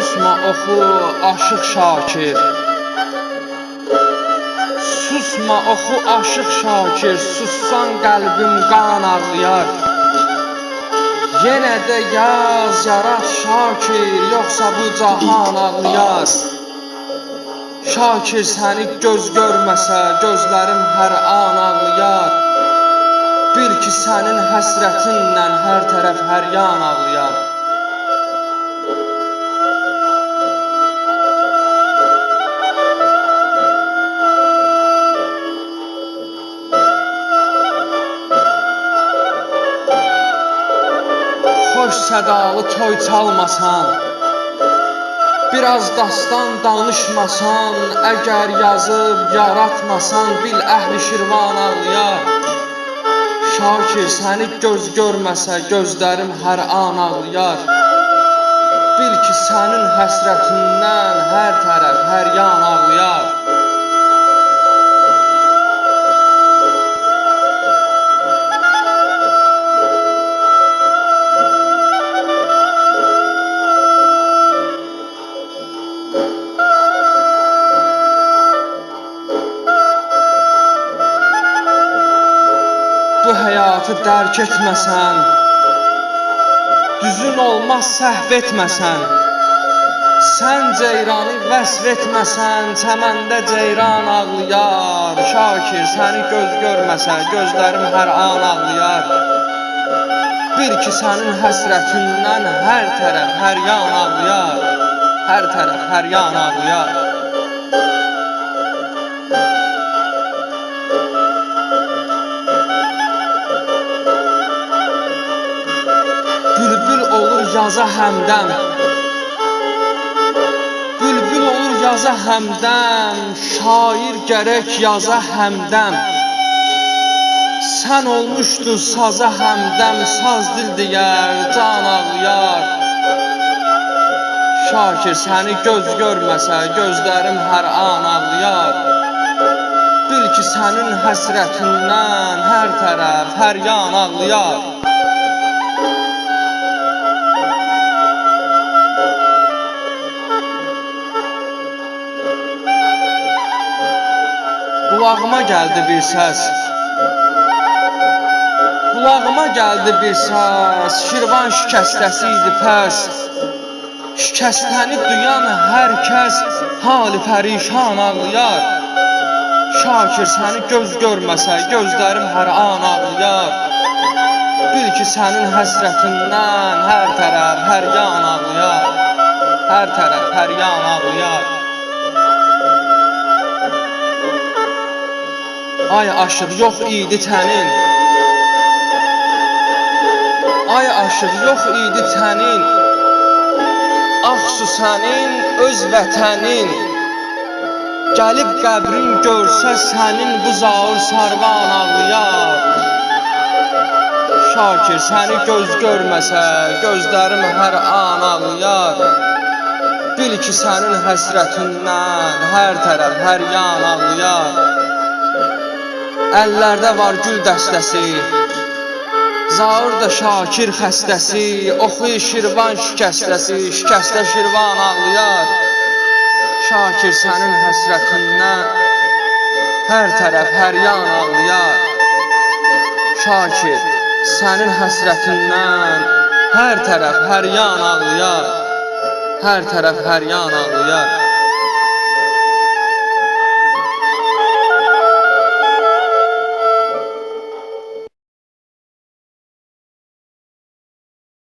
Susma oxu aşıq Şakir, susma oxu aşıq Şakir, sussan qəlbim qan ağlayar. Yenə də yaz yarat Şakir, yoxsa bu cahan ağlayar. Şakir səni göz görməsə, gözlərim hər an ağlayar. Bil ki sənin həsrətinlə hər tərəf hər yan ağlayar. Xoş sədalı toy çalmasan, biraz dastan danışmasan, əgər yazıb yaratmasan, bil əhli Şirvan ağlayar. Şakir səni göz görməsə, gözlərim hər an ağlayar. Bil ki sənin həsrətindən hər tərəf hər yan ağlayar. Bu həyatı dərk etməsən, düzün olmaz səhv etməsən, sən ceyranı vəsf etməsən, çəməndə ceyran ağlayar. Şakir səni göz görməsə, gözlərim hər an ağlayar. Bil ki sənin həsrətindən hər tərəf hər yan ağlayar. Hər tərəf hər yan ağlayar. Bülbül olur yaza həmdəm, bülbül olur yaza həmdəm, şair gərək yaza həmdəm. Sən olmuşdun saza həmdəm, saz dil deyər, can ağlayar. Şakir səni göz görməsə, gözlərim hər an ağlayar. Bil ki sənin həsrətindən hər tərəf hər yan ağlayar. Qulağıma gəldi bir səs, qulağıma gəldi bir səs, Şirvan şikəstəsi idi pəs. Şikəstəni duyan hər kəs hali pərişan ağlayar. Şakir səni göz görməsə, gözlərim hər an ağlayar. Bil ki sənin həsrətindən hər tərəf hər yan ağlayar. Hər tərəf hər yan ağlayar. Ay aşıq yox idi tənin, ay aşıq yox idi tənin, Ağsu sənin öz vətənin, gəlib qəbrin görsə sənin bu zaur sarvan ağlayar. Şakir səni göz görməsə, gözlərim hər an ağlayar. Bil ki sənin həsrətindən hər tərəf hər yan ağlayar. Əllərdə var gül dəstəsi, zaur da Şakir xəstəsi, oxuy Şirvan şikəstəsi, şikəstə Şirvan ağlayar. Şakir sənin həsrətindən hər tərəf hər yan ağlayar. Şakir sənin həsrətindən hər tərəf hər yan ağlayar. Hər tərəf hər yan ağlayar.